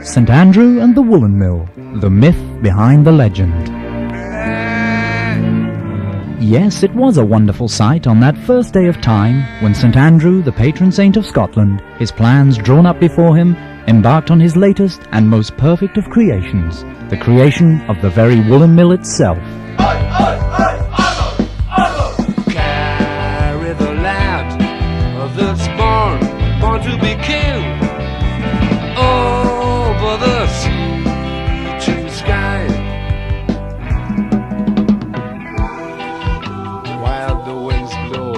St. Andrew and the Woollen Mill, the myth behind the legend. Yes, it was a wonderful sight on that first day of time when St. Andrew, the patron saint of Scotland, his plans drawn up before him, embarked on his latest and most perfect of creations, the creation of the very Woollen Mill itself. Carry the lad that's born to be king, over the sea to sky. While the winds blow,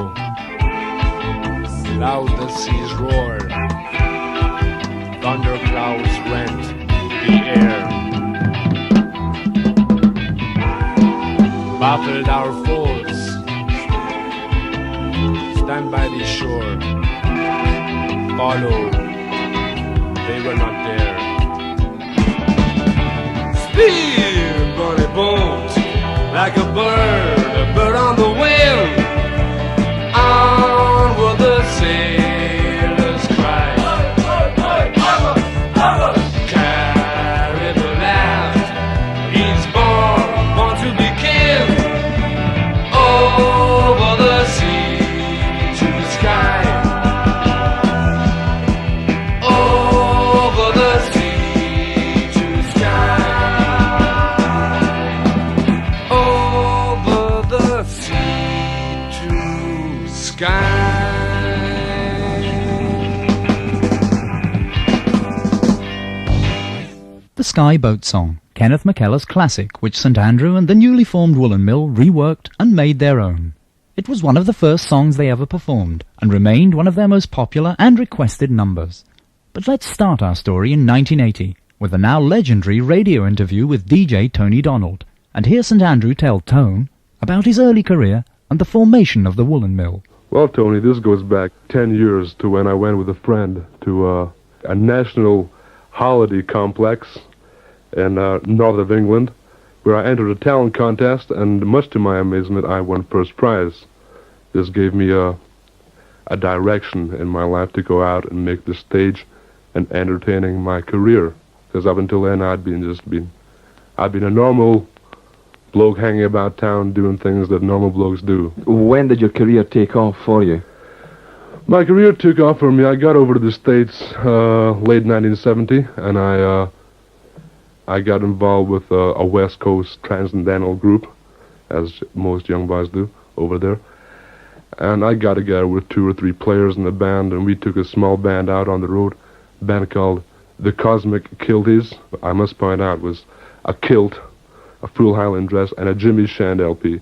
loud the seas roar, thunder clouds rent the air. Baffled our foes, stand by the shore, follow, they were not there. Speed, bunny boat, like a bird on the wing. Onward the sailors cry. Carry the lad, he's born to be king. Over the sea to the sky. Over the sea to the sky. Over the sea to sky. The Sky Boat Song, Kenneth McKellar's classic, which St. Andrew and the newly formed Woollen Mill reworked and made their own. It was one of the first songs they ever performed, and remained one of their most popular and requested numbers. But let's start our story in 1980, with a now legendary radio interview with DJ Tony Donald, and hear St. Andrew tell Tone about his early career and the formation of the Woollen Mill. Well, Tony, this goes back 10 years to when I went with a friend to a national holiday complex in north of England, where I entered a talent contest, and much to my amazement, I won first prize. This gave me a direction in my life to go out and make the stage and entertaining my career. Because up until then, I'd been a normal bloke hanging about town doing things that normal blokes do. When did your career take off for you? My career took off for me. I got over to the States late 1970, and I got involved with a West Coast transcendental group, as most young boys do over there. And I got together with 2 or 3 players in the band, and we took a small band out on the road, a band called the Cosmic Kilties. I must point out, it was a kilt, a full Highland dress, and a Jimmy Shand LP.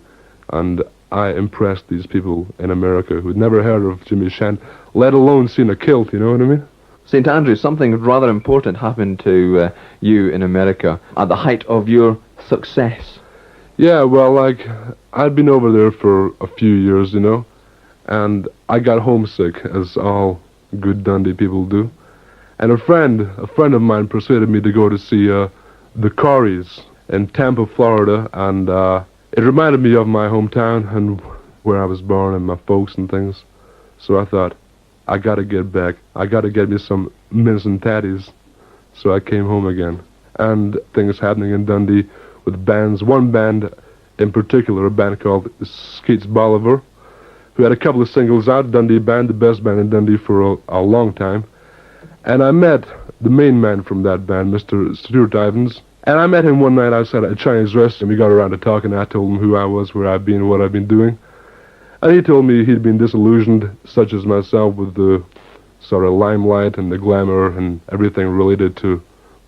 And I impressed these people in America who'd never heard of Jimmy Shand, let alone seen a kilt, you know what I mean? St. Andrew, something rather important happened to you in America at the height of your success. Yeah, well, I'd been over there for a few years, you know, and I got homesick, as all good Dundee people do. And a friend of mine persuaded me to go to see the Corries in Tampa, Florida, and it reminded me of my hometown and where I was born and my folks and things. So I thought, I gotta get back. I gotta get me some mince and tatties. So I came home again. And things happening in Dundee with bands. One band in particular, a band called Skeets Bolivar, who had a couple of singles out. Dundee band, the best band in Dundee for a long time. And I met the main man from that band, Mr. Stuart Ivans. And I met him one night outside a Chinese restaurant. We got around to talking, and I told him who I was, where I've been, what I've been doing. And he told me he'd been disillusioned, such as myself, with the sort of limelight and the glamour and everything related to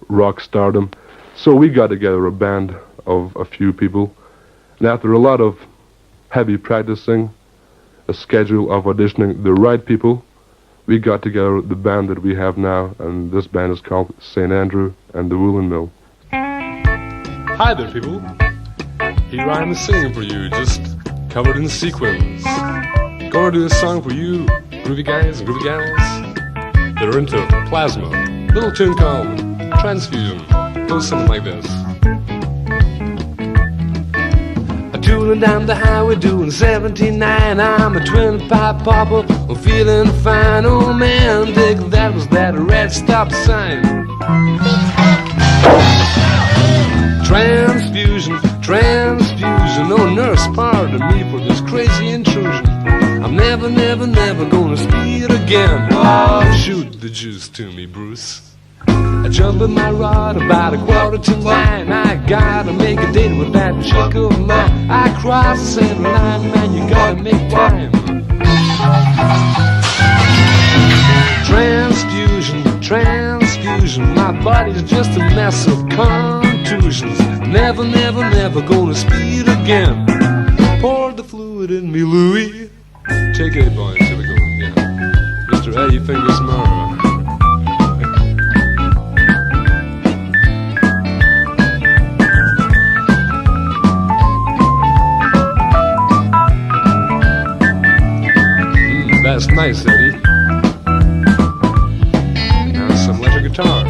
rock stardom. So we got together a band of a few people. And after a lot of heavy practicing, a schedule of auditioning the right people, we got together the band that we have now, and this band is called St. Andrew and the Woollen Mill. Hi there, people. Here I am singing for you, just covered in sequins. Gonna do a song for you, groovy guys and groovy gals that are into plasma. Little tune called Transfusion. Goes something like this. Tooling down the highway doing 79. I'm a twin pipe popper, I'm feeling fine. Oh man, dig, that was that red stop sign. Transfusion, transfusion. Oh nurse, pardon me for this crazy intrusion. I'm never, never, never gonna speed again. Oh, shoot the juice to me, Bruce. I jump in my rod about 8:45. I gotta make a date with that chick of mine. I cross the center line, man, you gotta make time. Transfusion, transfusion. My body's just a mess of contusions. Never, never, never gonna speed again. Pour the fluid in me, Louis. Take it, boys. Here we go. Yeah. Mr. A, you think this more? That's nice, Eddie. Now some electric guitar.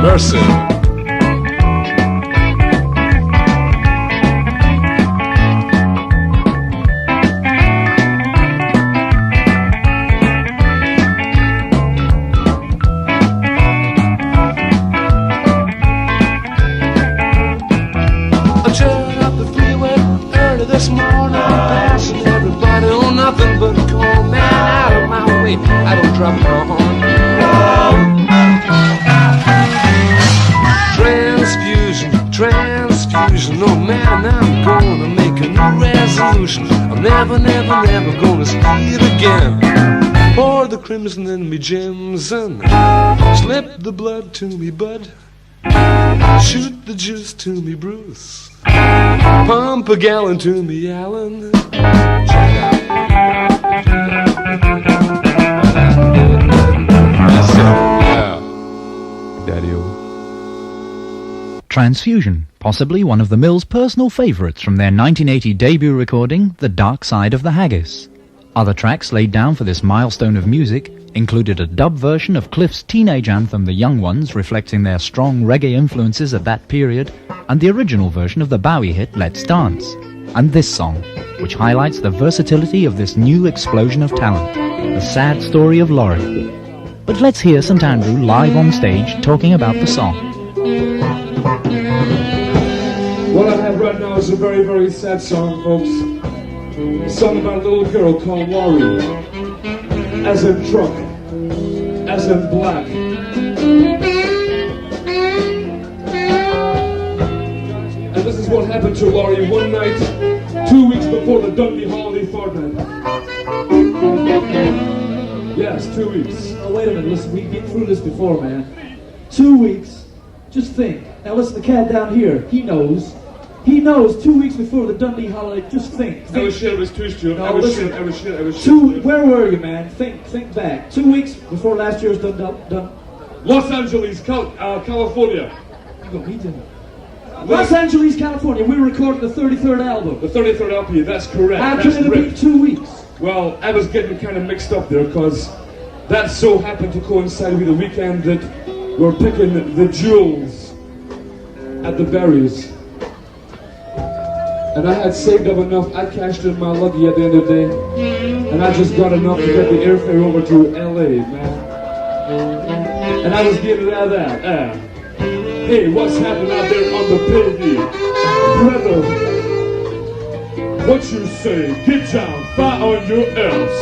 Mercy. This morning, passing everybody on nothing but a cold man out of my way. I don't drop my horn. Transfusion, transfusion. Oh man, I'm gonna make a new resolution. I'm never, never, never gonna speed again. Pour the crimson in me gems and slip the blood to me, bud. Shoot the juice to me, Bruce. Pump a gallon to me, Alan. Daddy-o. Transfusion, possibly one of the Mills' personal favourites from their 1980 debut recording, The Dark Side of the Haggis. Other tracks laid down for this milestone of music included a dub version of Cliff's teenage anthem The Young Ones, reflecting their strong reggae influences at that period, and the original version of the Bowie hit Let's Dance, and this song, which highlights the versatility of this new explosion of talent, The Sad Story of Laurie. But let's hear St Andrew live on stage talking about the song. What I have right now is a very, very sad song, folks. A song about a little girl called Laurie. As in truck, as in black. And this is what happened to Laurie one night, 2 weeks before the Dundee holiday fortnight. Yes, 2 weeks. Oh, wait a minute, listen, we've been through this before, man. 2 weeks, just think. Now listen, the cat down here, he knows. He knows 2 weeks before the Dundee holiday, just think. I was sure it was too, Stuart. No, I was listen. sure, I was sure. Where were you, man? Think back. 2 weeks before last year's done. Los Angeles, California. No, he didn't. Los Angeles, California, we recorded the 33rd album. The 33rd LP, that's correct. How That's could it have been correct. 2 weeks? Well, I was getting kind of mixed up there because that so happened to coincide with the weekend that we're picking the jewels at the berries. And I had saved up enough, I cashed in my lucky at the end of the day, and I just got enough to get the airfare over to LA, man. And I was getting out of that. Hey, what's happening out there on the pavement? Brother, what you say? Get down, fire on your ass.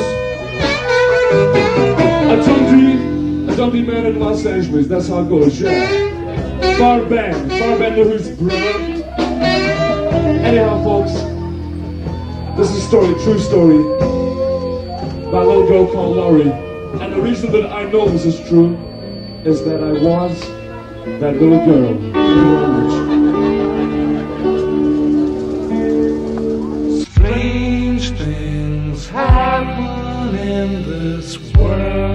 A Dundee man in Los Angeles, that's how it goes, yeah. Far band know who's bruh. Anyhow, folks, this is a story, true story, about a little girl called Laurie. And the reason that I know this is true is that I was that little girl. Thank you very much. Strange things happen in this world.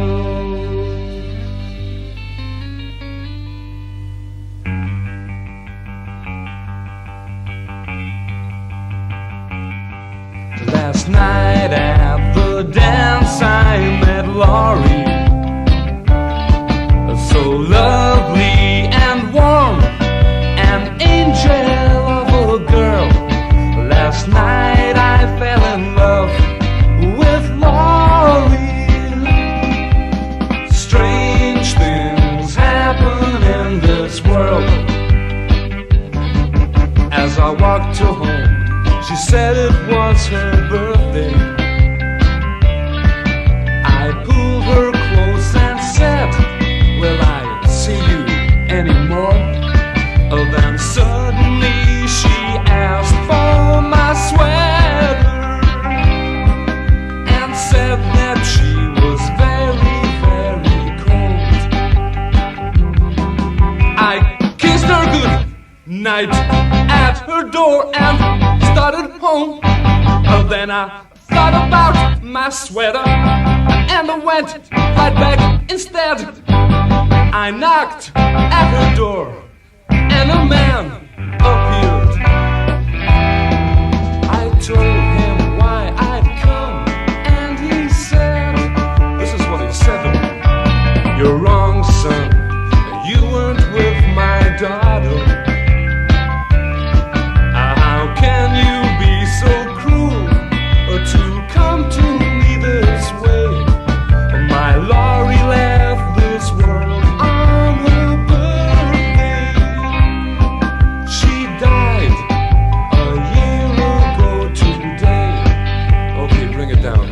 that she was very, very cold. I kissed her good night at her door and started home. Then I thought about my sweater and I went right back instead. I knocked at her door and a man appeared. I told him why I'd come and he said, this is what he said to me: "You're wrong, son, you weren't with my daughter. How can you be so cruel to come to me this way? My Laurie left this world on her birthday. She died a year ago today." Okay, bring it down.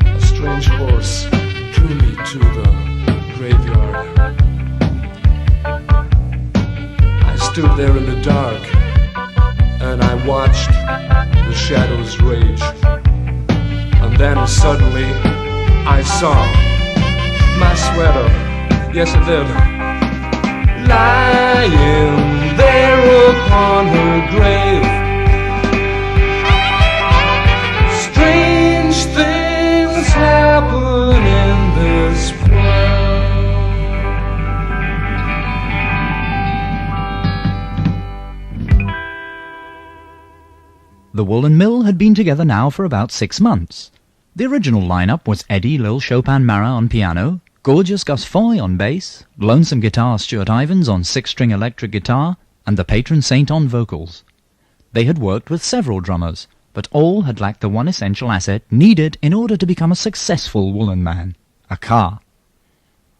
A strange horse drew me to the graveyard. I stood there in the dark and I watched the shadows rage. And then suddenly I saw my sweater, yes I did, lying there upon her grave. Strange things happen in this world. The Woollen Mill had been together now for about 6 months. The original lineup was Eddie Lil Chopin Marat on piano, Gorgeous Gus Foy on bass, lonesome guitar Stuart Ivans on 6-string electric guitar, and the patron saint on vocals. They had worked with several drummers, but all had lacked the one essential asset needed in order to become a successful Woollen man: a car.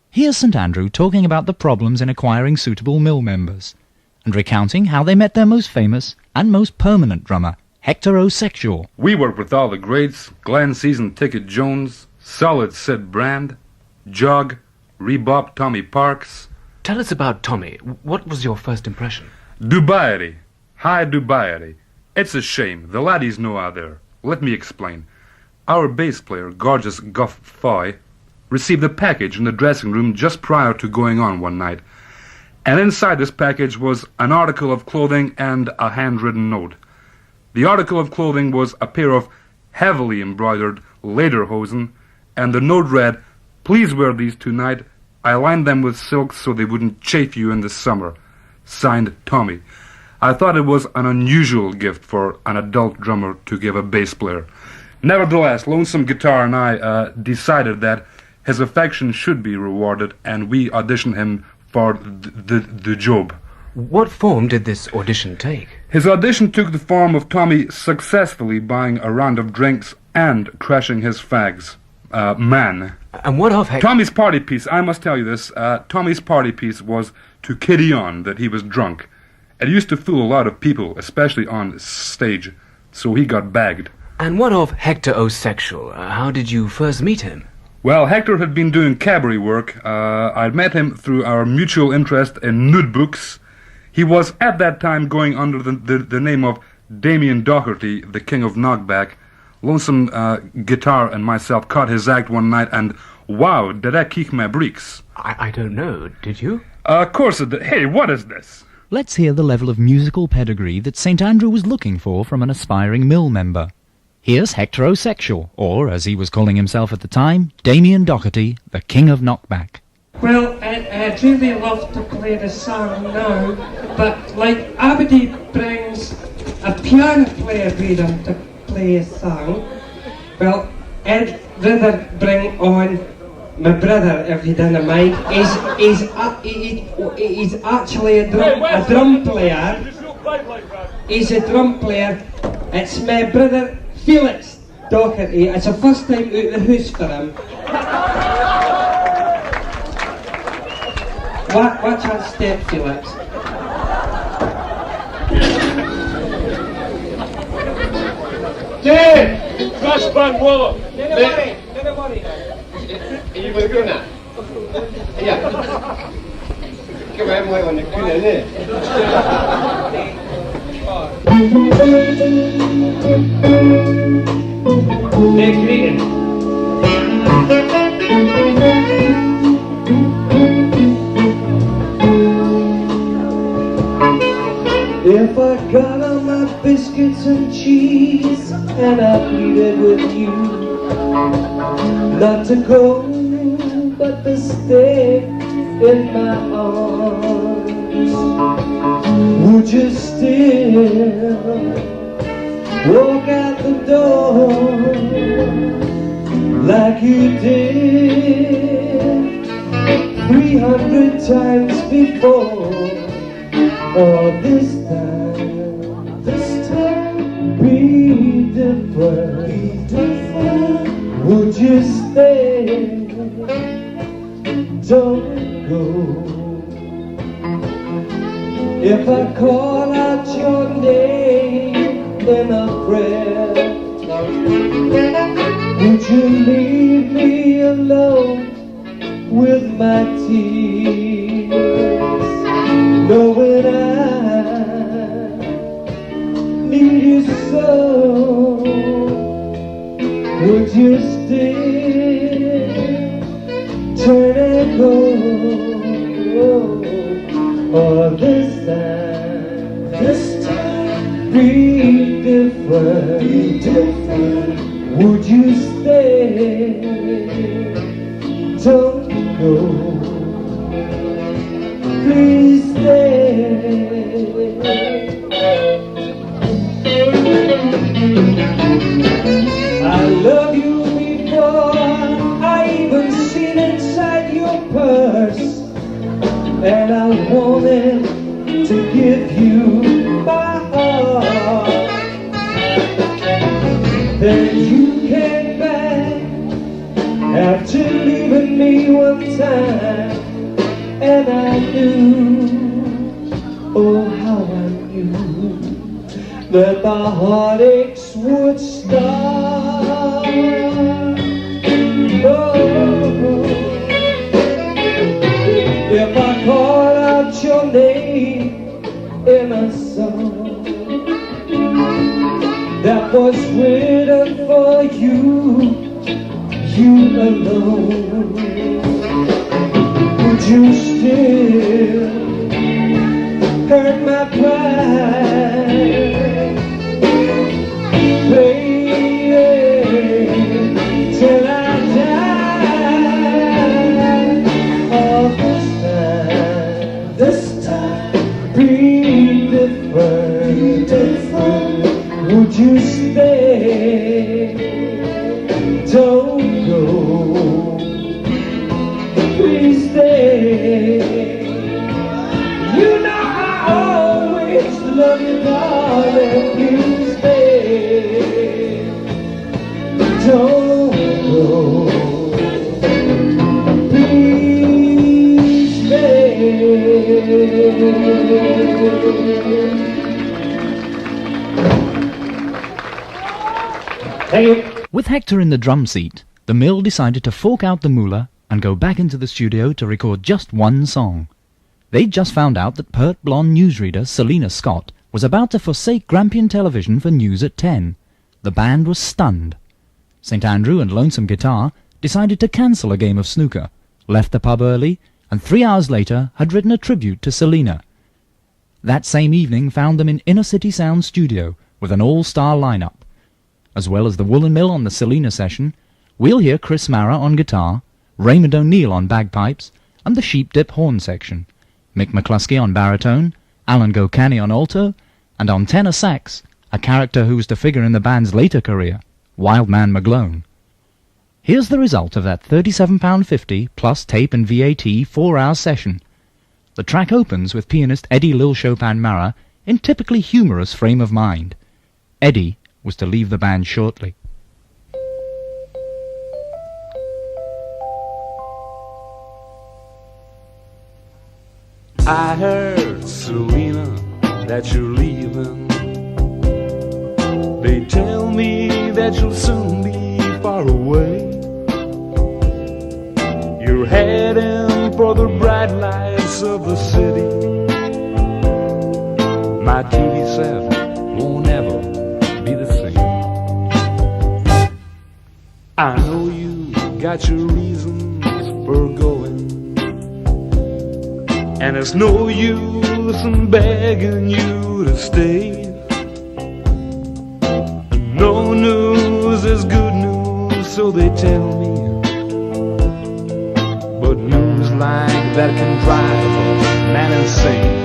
Here's St Andrew talking about the problems in acquiring suitable mill members, and recounting how they met their most famous and most permanent drummer, Hector O'Sexual. We worked with all the greats: Glenn Season Ticket Jones, Solid Sid Brand, Jog, Rebop Tommy Parks. Tell us about Tommy. What was your first impression? Dubiety. High dubiety. It's a shame. The laddies know out there. Let me explain. Our bass player, Gorgeous Guff Foy, received a package in the dressing room just prior to going on one night. And inside this package was an article of clothing and a handwritten note. The article of clothing was a pair of heavily embroidered lederhosen, and the note read, "Please wear these tonight. I lined them with silk so they wouldn't chafe you in the summer. Signed, Tommy." I thought it was an unusual gift for an adult drummer to give a bass player. Nevertheless, Lonesome Guitar and I decided that his affection should be rewarded, and we auditioned him for the job. What form did this audition take? His audition took the form of Tommy successfully buying a round of drinks and crashing his fags. Man. And what of Hector? Tommy's party piece, I must tell you this, Tommy's party piece was to kiddy on that he was drunk. It used to fool a lot of people, especially on stage, so he got bagged. And what of Hector O'Sexual? How did you first meet him? Well, Hector had been doing cabaret work. I'd met him through our mutual interest in nude books. He was at that time going under the name of Damien Doherty, the King of Knockback. Lonesome Guitar and myself caught his act one night, and wow, did I kick my breeks. I don't know, did you? Of course it did. Hey, what is this? Let's hear the level of musical pedigree that St Andrew was looking for from an aspiring mill member. Here's Hector O'Sexual, or as he was calling himself at the time, Damien Doherty, the King of Knockback. Well, I'd really love to play the song now, but like Aberdeen brings a piano player with him to play a song, well, I'd rather bring on my brother, if you don't mind. He's actually a drum player. He's a drum player. It's my brother Felix Doherty. It's the first time out the house for him. Watch that step, Felix. Dave! Crash Band Woollen! Don't worry. Are you going to go now? Yeah. Come on, I'm on the corner, isn't it? Next meeting. Not to go, but to stay in my arms. Would you still walk out the door like you did 300 times before? Or this time be different. Would you stay? Don't go. If I call out your name in a prayer, would you leave me alone with my tears, knowing I need you so? Would you still turn and go? Or this time be different. Would you stay? Don't go. Please stay. I love you before I even seen inside your purse, and I wanted to give you my heart. Then you came back after leaving me one time, and I knew, oh how I knew, that the heartaches would start. Oh, if I call out your name in a song that was written for you, you alone, would you still hurt my pride? Baby, till I die. Oh, this time be different. Would you stay? Don't go. Please stay. You know I always love you, darling. Please stay. Don't go. Please stay. Thank you. With Hector in the drum seat, the Mill decided to fork out the moolah and go back into the studio to record just one song. They'd just found out that pert blonde newsreader Selina Scott was about to forsake Grampian Television for news at 10. The band was stunned. St. Andrew and Lonesome Guitar decided to cancel a game of snooker, left the pub early, and 3 hours later had written a tribute to Selina. That same evening found them in Inner City Sound studio with an all-star lineup. As well as the Woollen Mill on the Selina session, we'll hear Chris Mara on guitar, Raymond O'Neill on bagpipes, and the Sheep Dip horn section, Mick McCluskey on baritone, Alan Gokani on alto, and on tenor sax, a character who was to figure in the band's later career, Wildman McGlone. Here's the result of that £37.50 plus tape and VAT 4-hour session. The track opens with pianist Eddie Lil Chopin Mara in typically humorous frame of mind. Eddie was to leave the band shortly. I heard, Selena, that you're leaving. They tell me that you'll soon be far away. You're heading for the bright lights of the city. My TV set won't ever be the same. I know you got your reasons for going, and it's no use in begging you to stay. No news is good news so they tell me. But news like that can drive a man insane.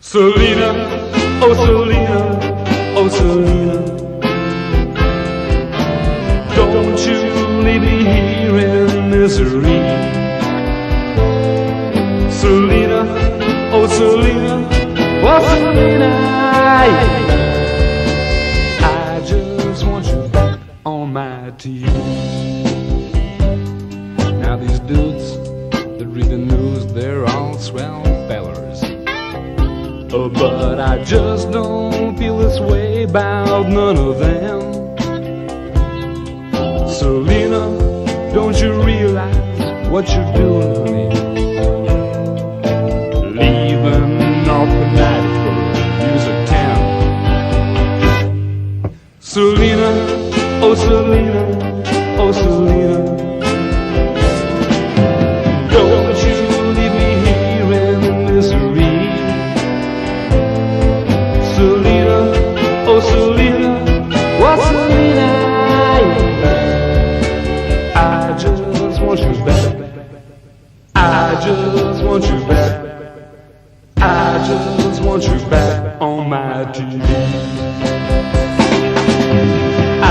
Selena, oh Selena, oh Selena, don't you leave me here in misery. Selena, oh Selena, oh Selena, I just want you back on my TV. Now these dudes that read the news, they're all swell fellers. Oh, but I just don't feel this way about none of them. Selena, don't you realize what you're doing, honey? Leaving off the night for music town. Selena, oh Selena, oh Selena, don't you leave me here in misery. Selena, oh Selena, oh Selena, I just want you back. I just want you back. I just want you back on my TV. I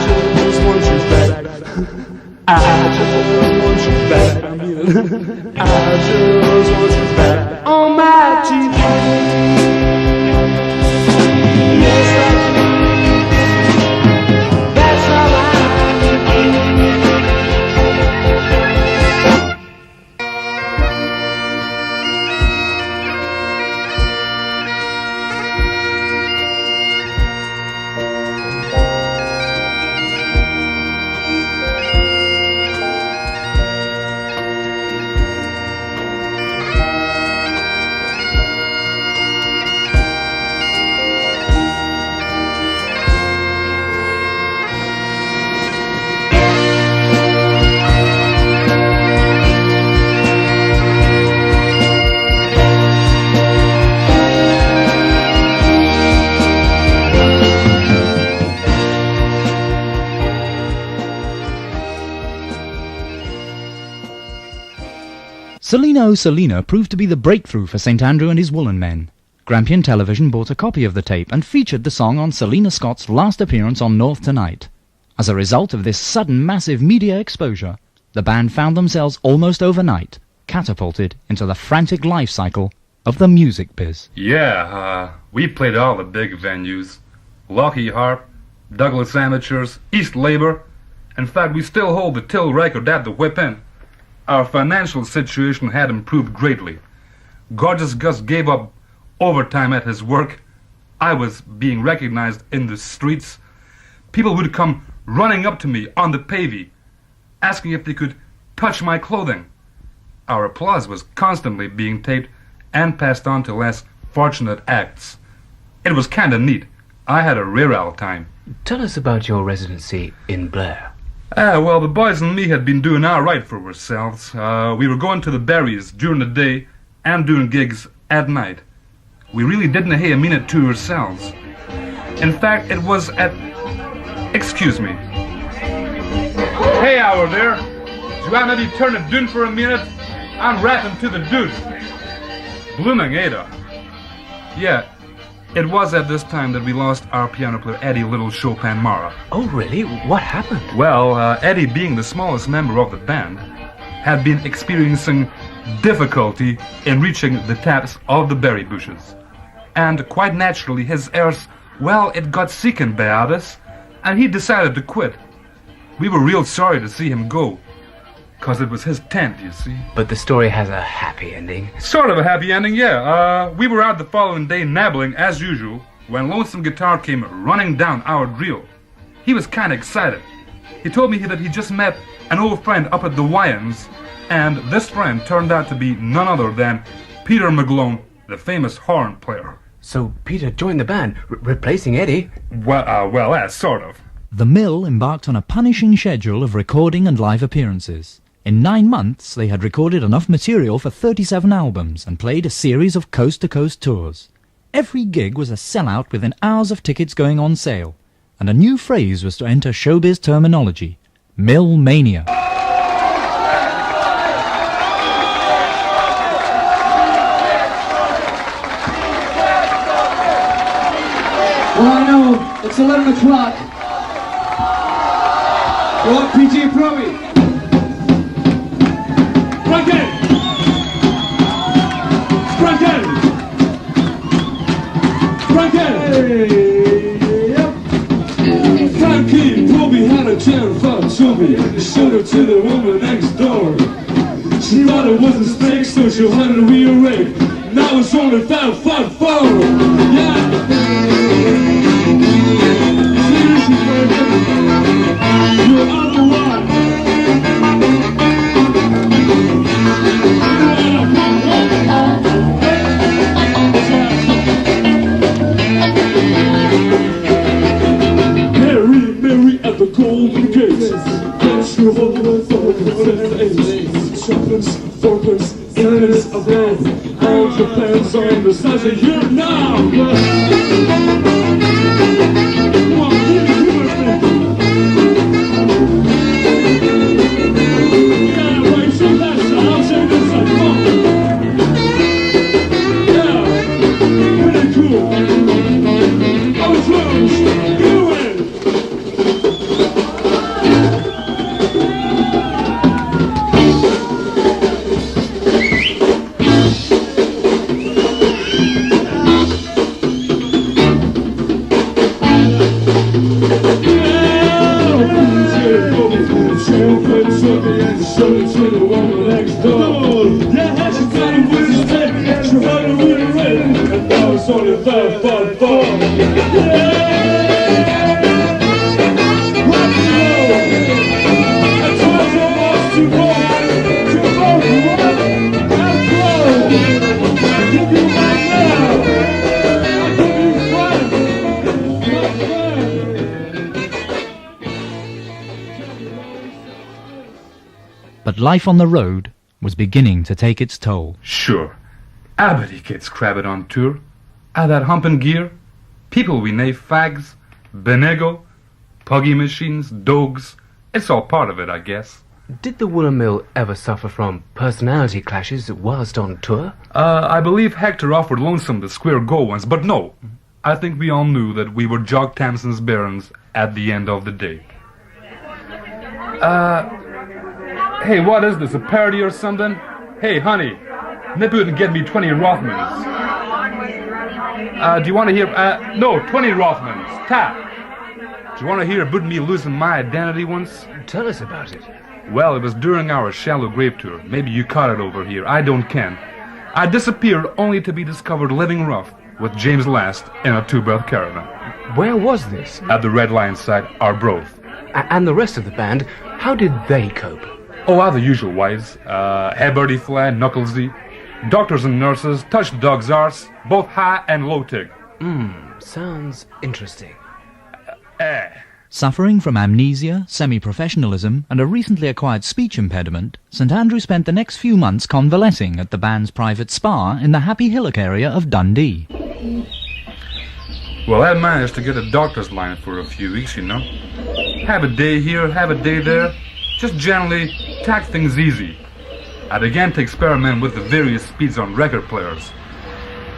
just want you back. I just want you back. I just want you back on my TV. That's all I Selena Oh Selena proved to be the breakthrough for St Andrew and his Woollen men. Grampian Television bought a copy of the tape and featured the song on Selena Scott's last appearance on North Tonight. As a result of this sudden massive media exposure, the band found themselves almost overnight catapulted into the frantic life cycle of the music biz. Yeah, we played all the big venues. Lockheed Harp, Douglas Amateurs, East Labour. In fact, we still hold the Till record at the Whip In. Our financial situation had improved greatly. Gorgeous Gus gave up overtime at his work. I was being recognized in the streets. People would come running up to me on the pavey, asking if they could touch my clothing. Our applause was constantly being taped and passed on to less fortunate acts. It was kinda neat. I had a rerr time. Tell us about your residency in Blair. Well, the boys and me had been doing all right for ourselves. We were going to the Berries during the day and doing gigs at night. We really didn't have a minute to ourselves. In fact, it was at... Excuse me. Hey, over there. Do you want maybe turn it down for a minute? I'm rapping to the dude. Blooming Ada. Yeah, it was at this time that we lost our piano player Eddie Little Chopin Mara. Oh, really? What happened? Well, Eddie, being the smallest member of the band, had been experiencing difficulty in reaching the taps of the berry bushes. And quite naturally, his heirs, well, it got sick and bad us, and he decided to quit. We were real sorry to see him go, 'cause it was his tent, you see. But the story has a happy ending. Sort of a happy ending, yeah. We were out the following day nabbling, as usual, when Lonesome Guitar came running down our drill. He was kinda excited. He told me that he just met an old friend up at the Wyans, and this friend turned out to be none other than Peter McGlone, the famous horn player. So Peter joined the band, replacing Eddie? Well, sort of. The Mill embarked on a punishing schedule of recording and live appearances. In 9 months, they had recorded enough material for 37 albums and played a series of coast-to-coast tours. Every gig was a sellout within hours of tickets going on sale, and a new phrase was to enter showbiz terminology: mill mania. Well, I know it's 11 o'clock. Go on, PG Proby. Frankie! Frankie! Frankie! Yep. Frankie Proby had a terrified chubby. He showed her to the woman next door. She thought it was a snake, so she wanted to rearrange. Now it's only 554. Yeah! You're on the one. Mary at the Golden Gates. She hold the choppers, forkers, innards of love. All depends on the size of your knob. But life on the road was beginning to take its toll. Sure. Everybody gets crabbed on tour. At that humping gear, people we name fags, benego, puggy machines, dogs. It's all part of it, I guess. Did the Woollen Mill ever suffer from personality clashes whilst on tour? I believe Hector offered Lonesome the square go once, but no. I think we all knew that we were Jock Tamson's barons at the end of the day. Hey, what is this, a parody or something? Hey, honey, nip out and get me 20 Rothmans. Do you want to hear, no, 20 Rothmans, tap. Do you want to hear about me losing my identity once? Tell us about it. Well, it was during our Shallow Grave tour. Maybe you caught it over here, I don't ken. I disappeared only to be discovered living rough with James Last in a two-berth caravan. Where was this? At the Red Lion side, Arbroath. And the rest of the band, how did they cope? Oh, the usual wives. Heberty Flan, Knucklesy. Doctors and nurses, touch the dog's arse, both high and low tig. Sounds interesting. Suffering from amnesia, semi-professionalism, and a recently acquired speech impediment, St Andrew spent the next few months convalescing at the band's private spa in the Happy Hillock area of Dundee. Well, I managed to get a doctor's line for a few weeks, you know. Have a day here, have a day there. Just generally take things easy. I began to experiment with the various speeds on record players.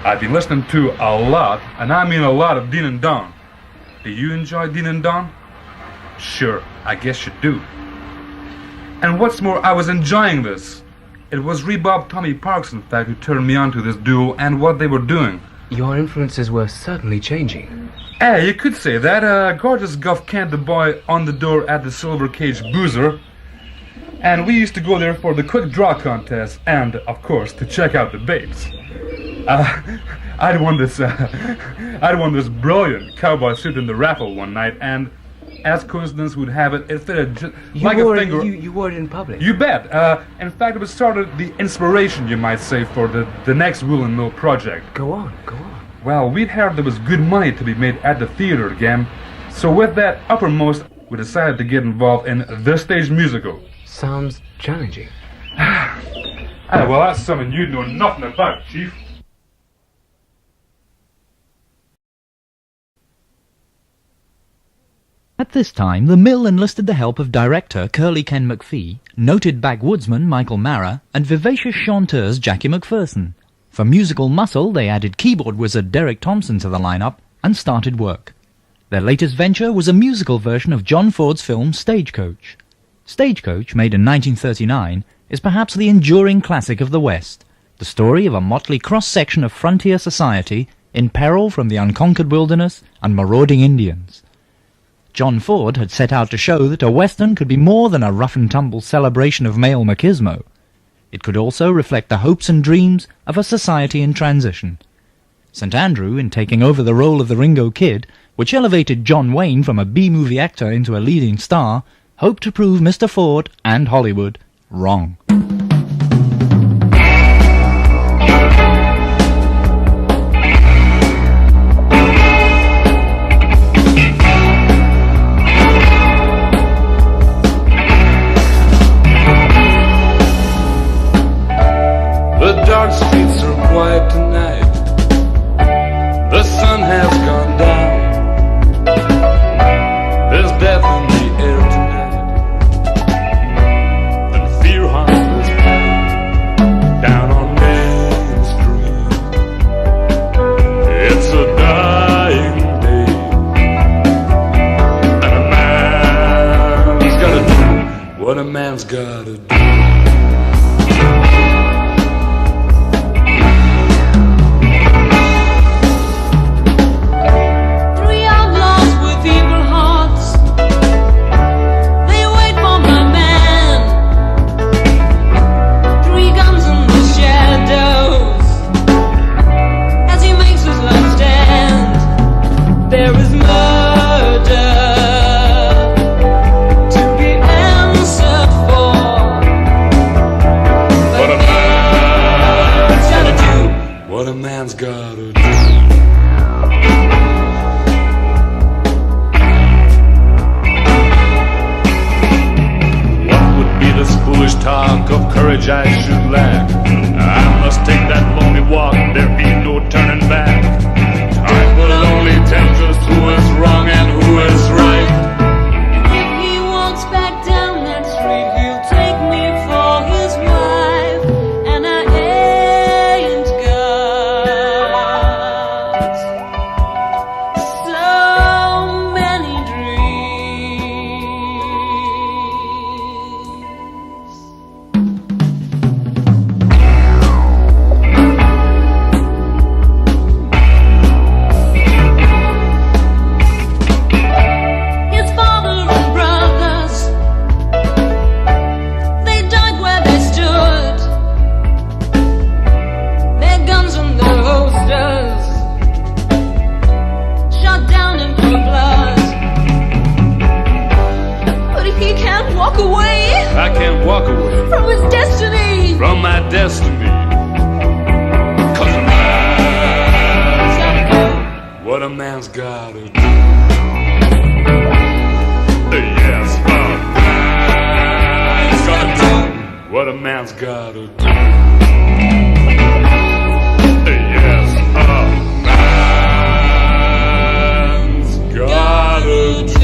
I've been listening to a lot, and I mean a lot, of Dean and Don. Do you enjoy Dean and Don? Sure, I guess you do. And what's more, I was enjoying this. It was Rebob Tommy Parks, in fact, who turned me on to this duo and what they were doing. Your influences were certainly changing. You could say that. Gorgeous Guff Kent, the boy on the door at the Silver Cage Boozer. And we used to go there for the quick draw contest and, of course, to check out the babes. I'd won this brilliant cowboy suit in the raffle one night, and as coincidence would have it, it fitted just like a finger. You wore it in public? You bet. In fact, it was sort of the inspiration, you might say, for the next Woollen Mill project. Go on. Well, we'd heard there was good money to be made at the theater again, so with that uppermost, we decided to get involved in the stage musical. Sounds challenging. Well, that's something you know nothing about, Chief. At this time, the mill enlisted the help of director Curly Ken McPhee, noted backwoodsman Michael Mara, and vivacious chanteurs Jackie McPherson. For musical muscle, they added keyboard wizard Derek Thompson to the lineup and started work. Their latest venture was a musical version of John Ford's film Stagecoach. Stagecoach, made in 1939, is perhaps the enduring classic of the West, the story of a motley cross-section of frontier society in peril from the unconquered wilderness and marauding Indians. John Ford had set out to show that a Western could be more than a rough-and-tumble celebration of male machismo. It could also reflect the hopes and dreams of a society in transition. St. Andrew, in taking over the role of the Ringo Kid, which elevated John Wayne from a B-movie actor into a leading star, hoped to prove Mr. Ford and Hollywood wrong. The dark streets are quiet tonight. The sun has gone down. There's death in the air tonight, and fear haunts this town. Down on Main Street, it's a dying day, and a man's gotta do what a man's gotta do. What a man's gotta do. What would be this foolish talk of courage I should lack? I must take that lonely walk, there be no turning back. Time will only tell us who is wrong and who is right. If he walks back down that street, he'll take me for his wife, and I ain't got so many His father and brothers, they died where they stood. Their guns and their holsters shot down in cold blood. But he can't walk away I can't walk away from his destiny. from my destiny. 'Cause a man's gotta do what a man's gotta do. Yes, a man's gotta do what a man's gotta do. Yes, a man's gotta do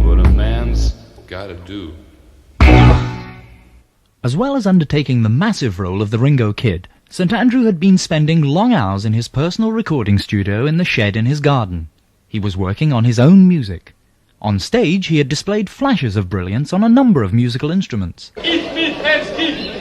what a man's gotta do. As well as undertaking the massive role of the Ringo Kid, St. Andrew had been spending long hours in his personal recording studio in the shed in his garden. He was working on his own music. On stage, he had displayed flashes of brilliance on a number of musical instruments. Eat me, hands, eat.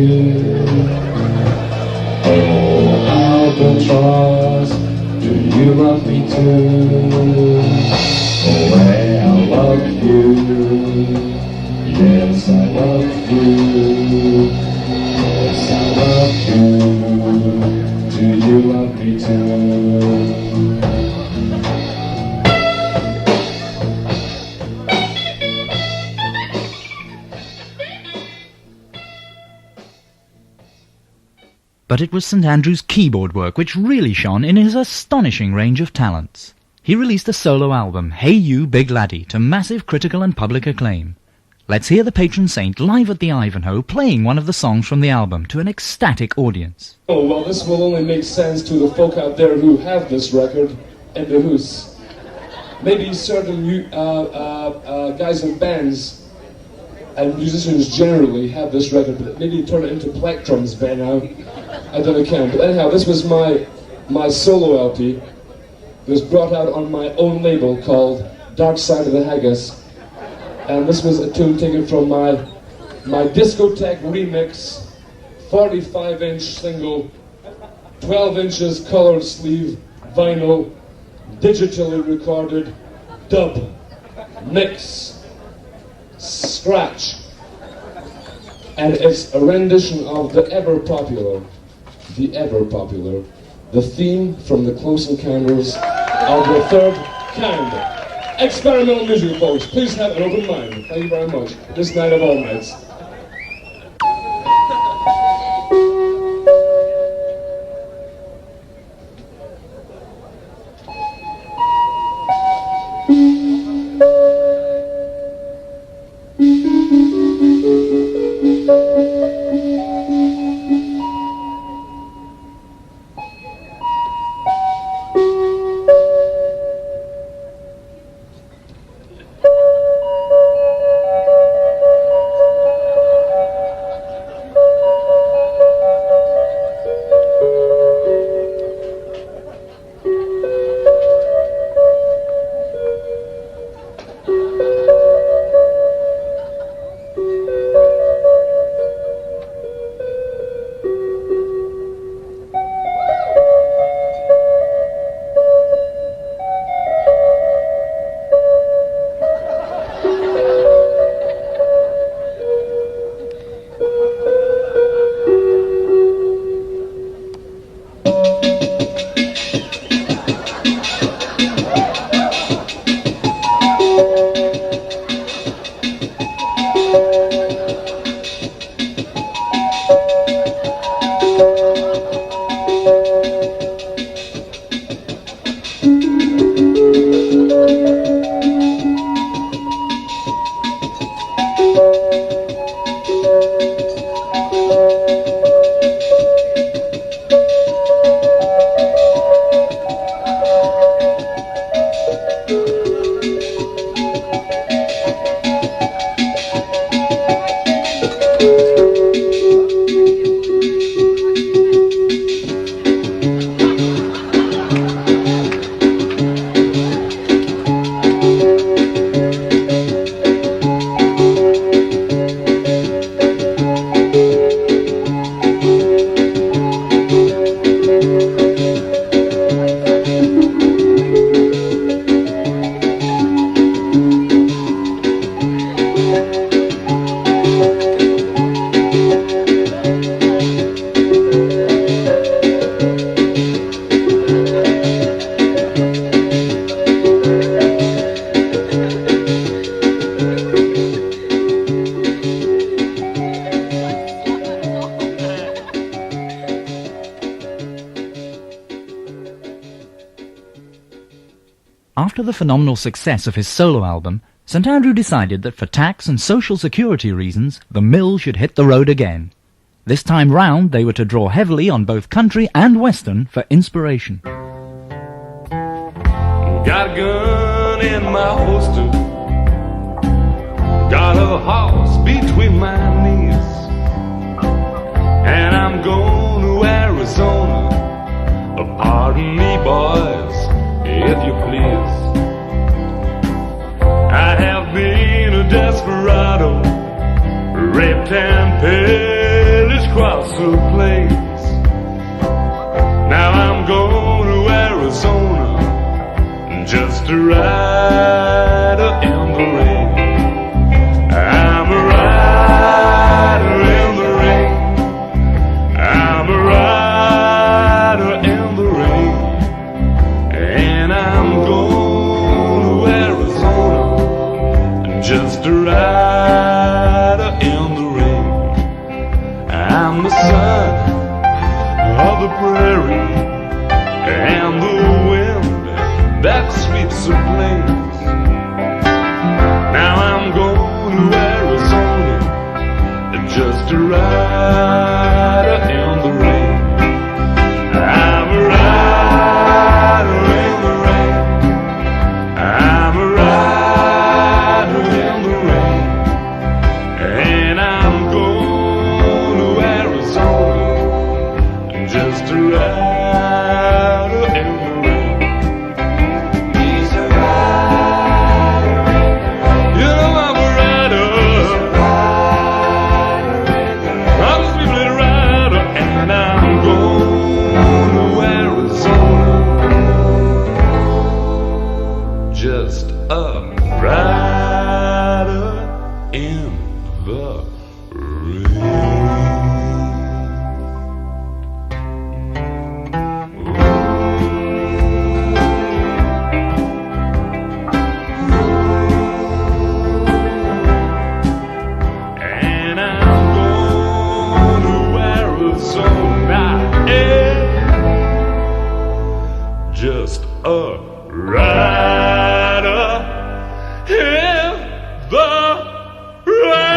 you. Oh, albatross, do you love me too? Oh, I love you. Yes, I love you. Yes, I love you. Do you love me too? But it was St Andrew's keyboard work which really shone in his astonishing range of talents. He released a solo album, Hey You Big Laddie, to massive critical and public acclaim. Let's hear the patron saint live at the Ivanhoe playing one of the songs from the album to an ecstatic audience. Oh, well, this will only make sense to the folk out there who have this record in the house. Maybe certain guys in bands and musicians generally have this record, but maybe turn it into plectrums by now. I don't account. But anyhow, this was my solo LP. It was brought out on my own label called Dark Side of the Haggis. And this was a tune taken from my discotheque remix, 45-inch single, 12 inches colored sleeve, vinyl, digitally recorded, dub, mix, scratch. And it's a rendition of the ever popular, the theme from the Close Encounters of the Third Kind. Experimental music, folks. Please have an open mind. Thank you very much. This night of all nights. After the phenomenal success of his solo album, St Andrew decided that for tax and social security reasons, the mill should hit the road again. This time round, they were to draw heavily on both country and western for inspiration. Got a gun in my holster, got a horse between my knees, and I'm going to Arizona. Pardon me, boys, if you please. I have been a desperado, raped and pillaged quite a place. Now I'm going to Arizona just to ride in the rain. I'm a rider in the rain. I'm a rider in the rain. And I'm going to Arizona just to ride in the rain. I'm the son of the prairie and the wind that sweeps the plains. Now I'm going to Arizona just to ride in the rain. I'm a rider in the rain. I'm a rider in the rain. And I'm going to Arizona just to ride in the rain. He's a rider in the rain. You know I'm a rider. He's a rider in the rain. I'm a sweet little rider, and I'm going to Arizona just a rider in the and I'm going to Arizona, just a rider in the rain.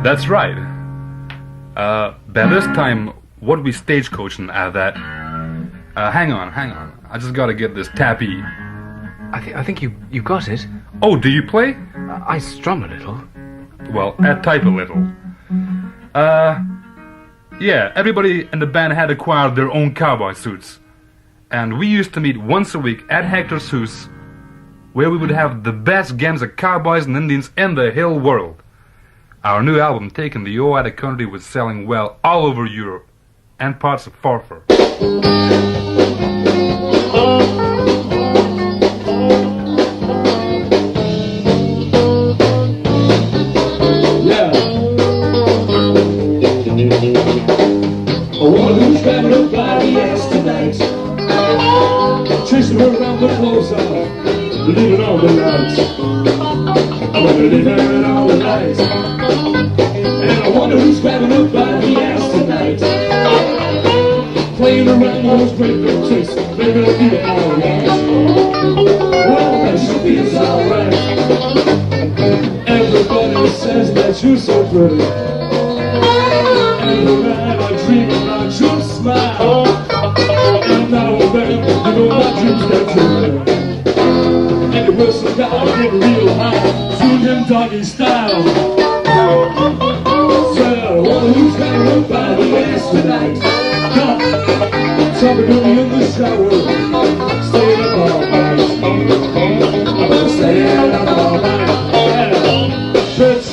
That's right. By this time, what we stagecoaching at that? Hang on. I just gotta get this tappy. I think you got it. Oh, do you play? I strum a little. Well, I type a little. Yeah, everybody in the band had acquired their own cowboy suits. And we used to meet once a week at Hector's house, where we would have the best games of cowboys and Indians in the whole world. Our new album, Taking the O Out of Country, was selling well all over Europe and parts of Forfar. Yeah. A woman who's grabbing up by the ass tonight, chasing her around the clothes off, leaving all the lights. I'm gonna leave her all the lights. And I wonder who's grabbing up by the ass tonight, playing around those great big tricks, making her feel alright. Well, that should be alright. Everybody says that you're so pretty, and the night I dream about your smile. And now and then, you know my dreams get true. And it was some guy get real high, shoot him doggy style. So, who's coming up by the ass tonight? Come, talking to me in the shower, staying up all night. I'm staying up all night. Yeah, bitch.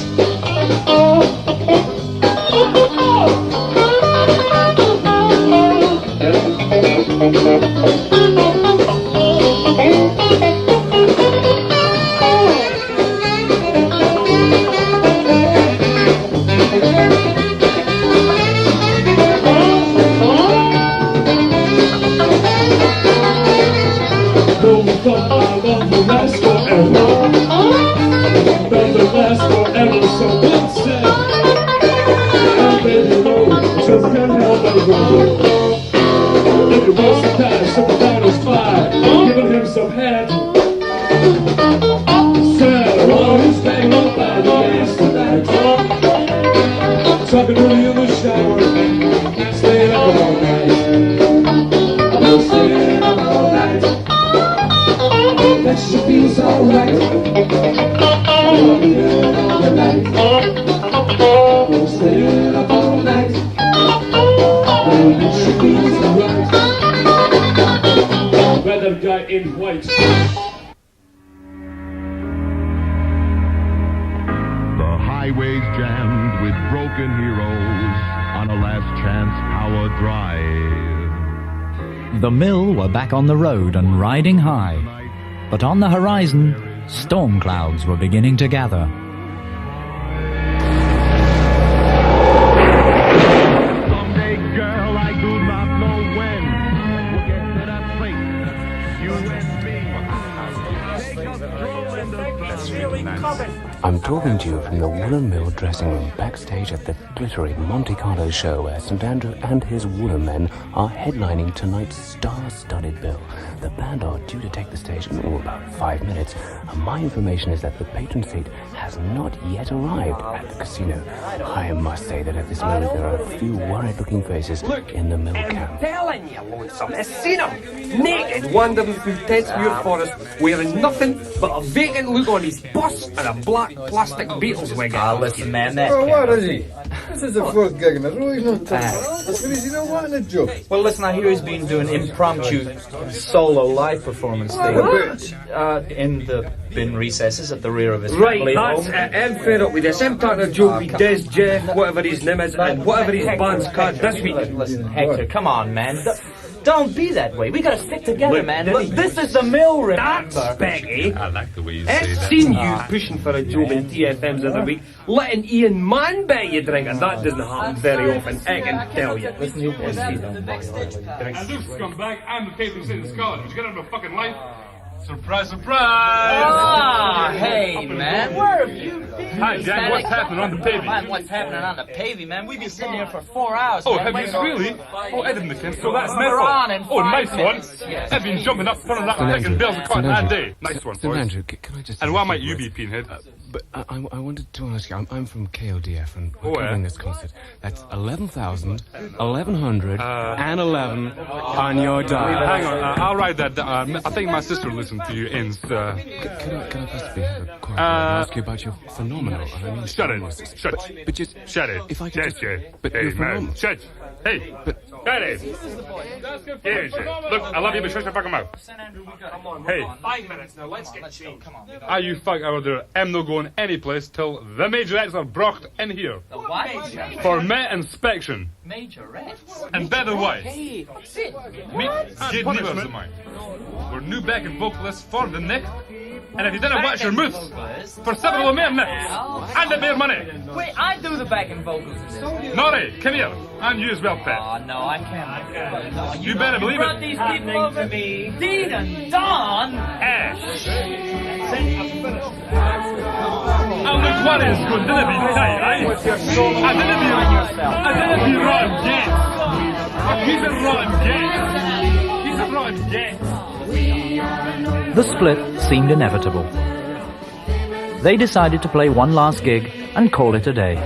If it was some time, something down his fire, giving him some head. Said, well, he's banging up by the ass tonight, talking to me in the shower, staying up all night. I'm staying up all night. That should be alright. I'm staying up all night. I'm staying up all night. It should be alright. Weather guy in white. jammed with broken heroes on a last chance power drive. The mill were back on the road and riding high, but on the horizon, storm clouds were beginning to gather. Someday, girl, I do not know when, we'll get to that place, you and me. Take a stroll in the sun. I'm talking to you from the Woollen Mill dressing room backstage at the glittering Monte Carlo show where St. Andrew and his Woollen men are headlining tonight's star-studded bill. The band are due to take the stage in about 5 minutes, and my information is that the patron saint has not yet arrived at the casino. I must say that at this moment there are a few worried-looking faces in the mill camp. I'm telling you, lonesome, I've seen him naked wandering through Tenth Muir Forest wearing nothing but a vacant look on his bus and a black plastic Beatles wig. Listen, man, that Oh, what is he? This is the first gig in the row, he's not That's what he's not wanting a job. Well, listen, I hear he's been doing impromptu solo live performance thing in the bin recesses at the rear of his family Right, home. I'm fed up with this. I'm talking a joke with Des Jeff, whatever his name is, and whatever his band's called this week. Listen, Hector, come on, man. Don't be that way. We gotta stick together, man. Look, this is the mill, remember? That's Peggy. I like the way you I've say that. seen you pushing for a job in TFMs the other week, letting Ian Mann buy you drink, and that doesn't happen very often, I can tell you. Listen, you boys, And Luke's come back, I'm the patron saint of Scotland. Did you get out of a fucking life? Surprise, surprise! Ah, hey, man, where have you been? Hi, Jack, what's happening on the paving? Man, what's happening on the paving, man? We've been sitting here for 4 hours, Oh, man. have you really? Oh, I didn't think so. That's We're on in Oh, 5 nice minutes. one. Yes. I've been jumping up, turning up, and taking bills of cotton that day. Nice one, St. boys. Andrew, can I just... And why might you be, Pinhead? But I wanted to ask you, I'm from KODF and we're Oh, yeah? covering this concert. That's 11,000, 1,100, and 11 on your dial. Hang on, I'll write that down. I think my sister listened to you in... Can I possibly have a quiet word and ask you about your phenomenal... Shut it. Shut it. But just... Shut it. If I could just... But hey, you're man. phenomenal. Shut. Hey. But... Shut it. Yeah, shit. Look, I love you, but shut your fucking mouth. Hey. 5 minutes now, let's get changed. Come on. Are you fuck out there? I'm not going any place till the majorettes are brought in here. The what? For my inspection. Majorettes? And by the way, Hey, sit. me, good neighbours of mine. We're new backing vocalists for the Nick. And if you didn't watch your moves, for several of men, and the bear money. Wait, I do the backing vocals. Nori, come here. And you as well, Pat. Oh, no, I can't. No, You better believe brought it. these people over me. Dean and Don. Ash. Oh, look what is good. Didn't be tight, eh? I didn't be rotten Gates. He's a rotten Gates. He's a rotten Gates. The split seemed inevitable. They decided to play one last gig and call it a day.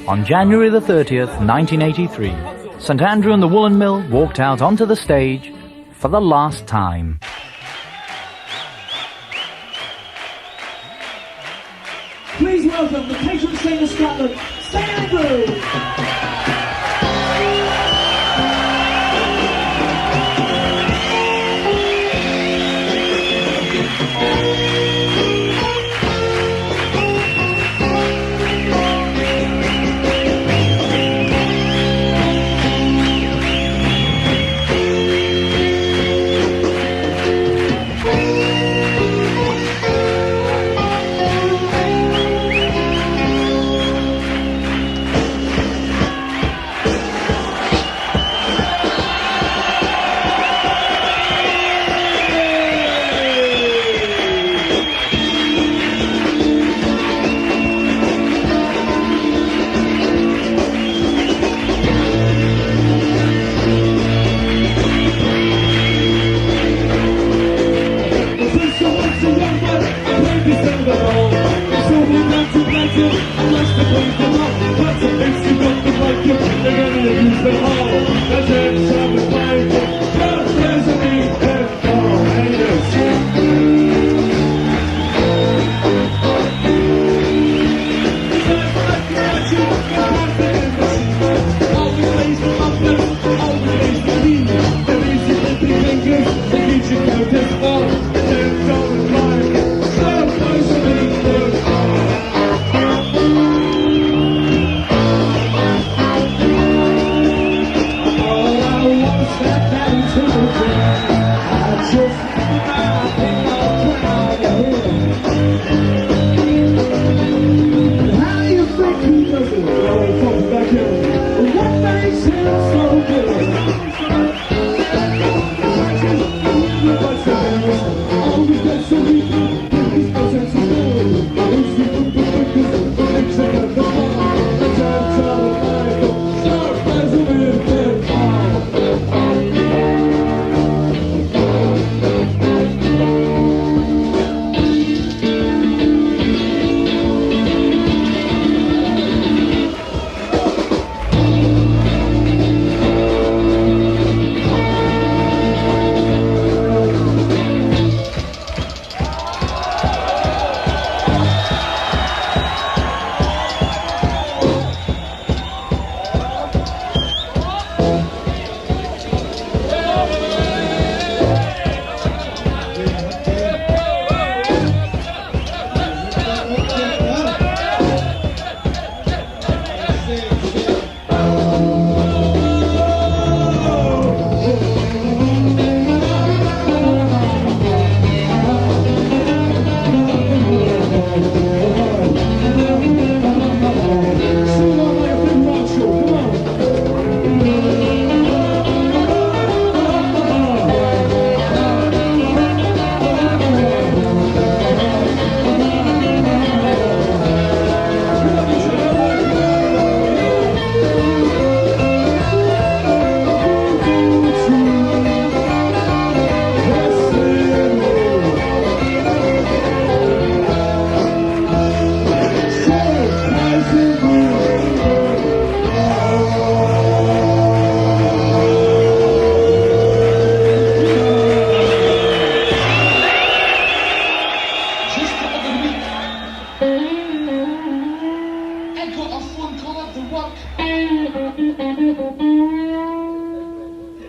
On January the 30th, 1983, St. Andrew and the Woollen Mill walked out onto the stage for the last time. Please welcome the patron saint of Scotland, St. Andrew!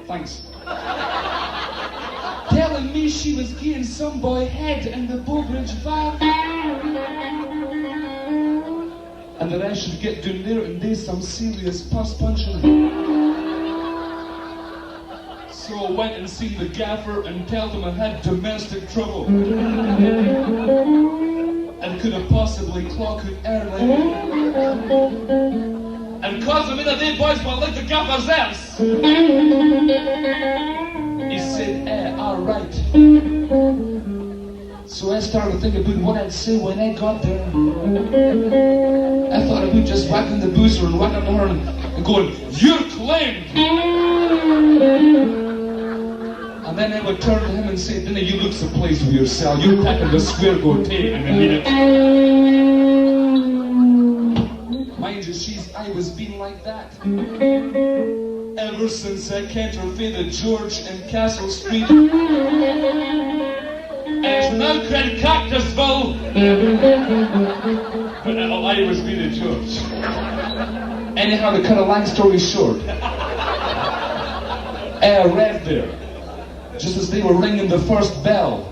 Thanks. Telling me she was getting some boy head in the Bowbridge van. And that I should get down there and do some serious pus punching. So I went and seen the gaffer and told him I had domestic trouble. And could have possibly clocked it early. And cause I'm in a day, boys, but like the gaffer's ass. He said, alright. So I started thinking about what I'd say when I got there. I thought about just whacking the boozer and whacking her and going, you're claimed! And then I would turn to him and say, Dinna, you look someplace with yourself. You're packing the square go tape and I mean it. Mind you, she's always been like that. Ever since I can't refit the George and Castle Street. It's no great Cactusville. But I'll always be the George. Anyhow, to cut a long story short, I arrived there just as they were ringing the first bell.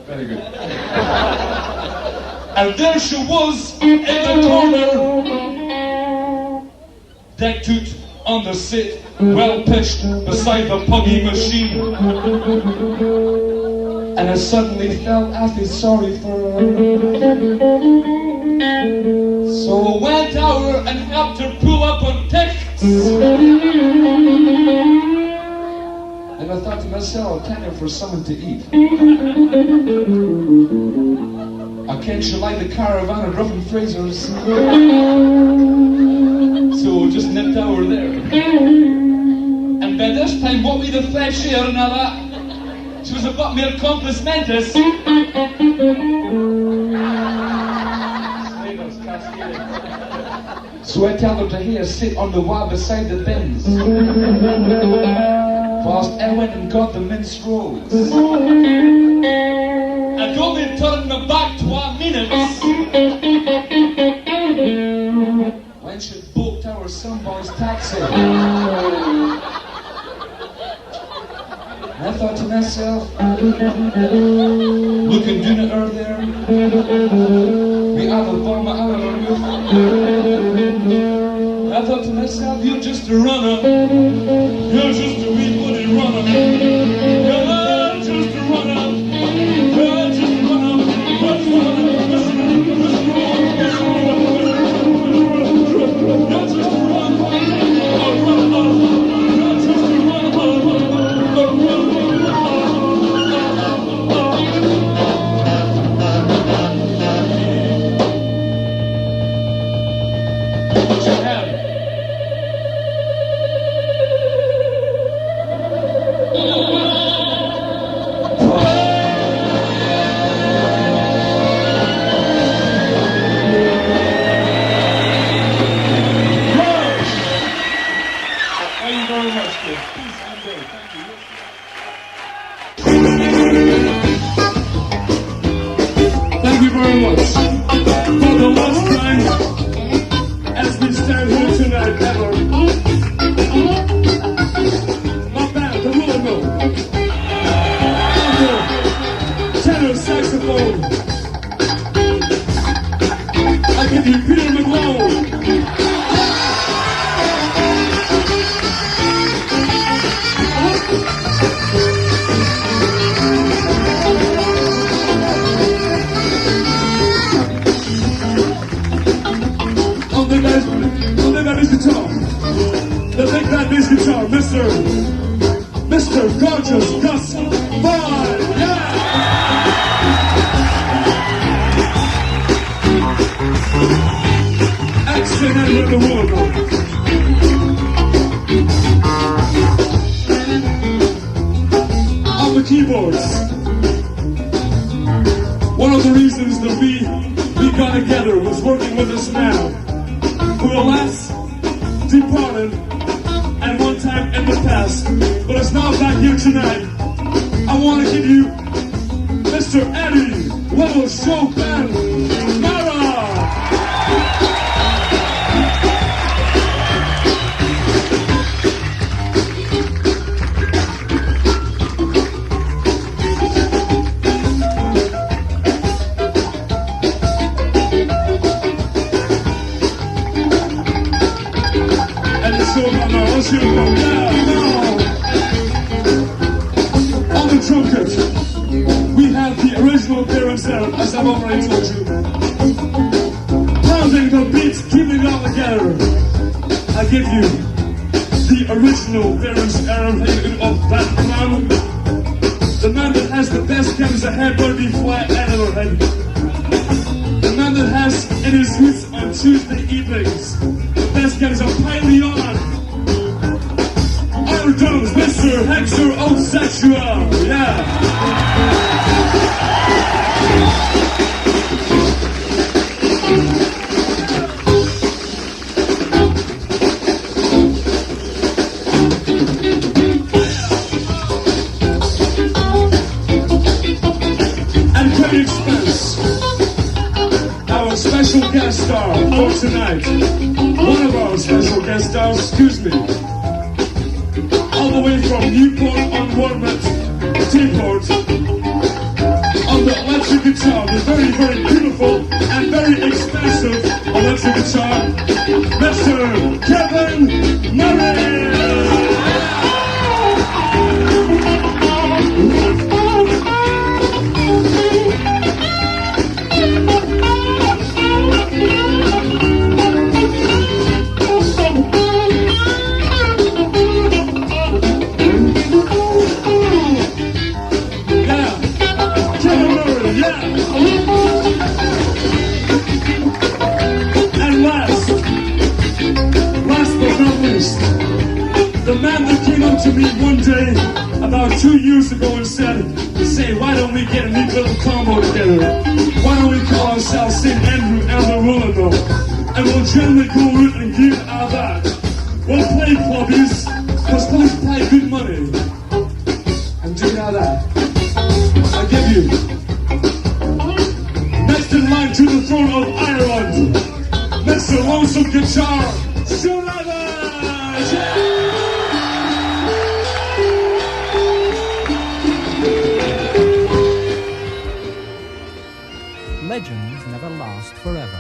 Very good. And there she was in the corner, decked out on the seat, well pitched beside the puggy machine. And I suddenly felt awfully sorry for her. So I went over and helped her pull up on tickets. And I thought to myself, I'll take her for something to eat. I can't she like the caravan at Rough and Fraser's. So just nipped over there. And by this time, what with the fresh air and all that, she was a bit more compos mentis. So I tell her to here, sit on the wall beside the bins. Whilst I went and got the mince rolls. I'd only turned my back 12 minutes. When she booked our some boy's taxi. I thought to myself, looking down at her there, we have a bomb out of her roof. I thought to myself, you're just a runner. You're just a wee bloody runner. You're just a runner. You're just a runner. Thank you very much. For the last time, as we stand here tonight, ever, my band, the Woollen Mill, tenor saxophone, I give you Peter McLeod. On the bass guitar, the big bad bass guitar, Mr. Gorgeous Gus Vaughn, yeah! Action and with the Woollen. On the keyboards, one of the reasons that we got together was working with this man who alas departed at one time in the past, but is now back here tonight. I want to give you Mr. Eddie Little Chopin Mara. so hot now. Let's hear it go. Yeah, now. On the trumpet, we have the original appearance there, as I've already told you. Pounding the beats, keeping it all together. I give you the original appearance of that man. The man that has the best guns ahead, but be flat out of her head. The man that has in his roots on Tuesday evenings. The best guns are piling on. Our drums, Mr. Hector Osexual. Yeah. Expense, our special guest star for tonight, one of our special guest stars, excuse me, all the way from Newport on Wormwood, Seaport, on the electric guitar, the very, very beautiful and very expensive electric guitar, Mr. Kevin Murray! The man that came up to me one day about 2 years ago and said, why don't we get a neat little combo together? Why don't we call ourselves St. Andrew and the Woollen Mill? And we'll generally go out and give out that. We'll play clubbies, because clubbies pay good money. And do now that. I give you. Next in line to the throne of Ireland, Mr. Lonesome Guitar, Survivor! Legends never last forever,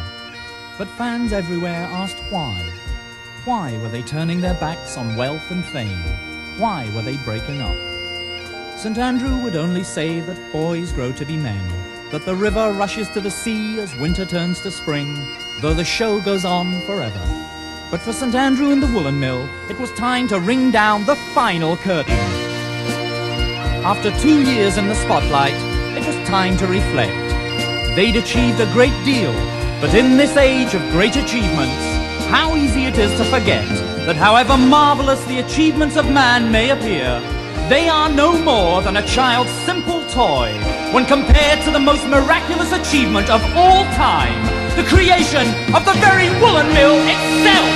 but fans everywhere asked why. Why were they turning their backs on wealth and fame? Why were they breaking up? St. Andrew would only say that boys grow to be men, that the river rushes to the sea as winter turns to spring, though the show goes on forever. But for St. Andrew and the Woollen Mill, it was time to ring down the final curtain. After 2 years in the spotlight, it was time to reflect. They'd achieved a great deal, but in this age of great achievements, how easy it is to forget that however marvelous the achievements of man may appear, they are no more than a child's simple toy when compared to the most miraculous achievement of all time, the creation of the very Woollen Mill itself.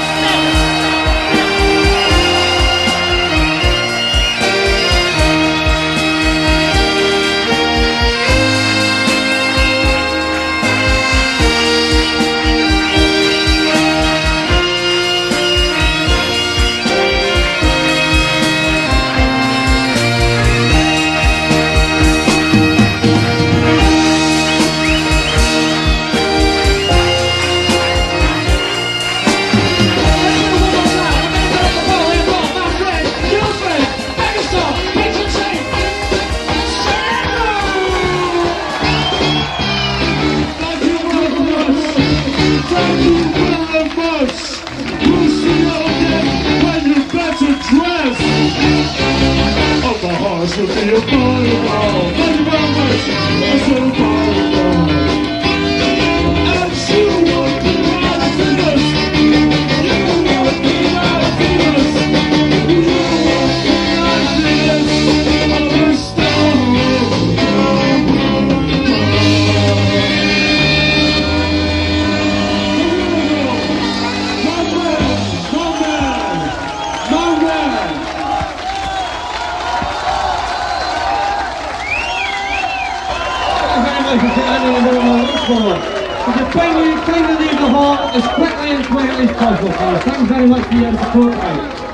Clean the heart as quickly and quietly as possible, fellas. Thanks very much for your support, guys.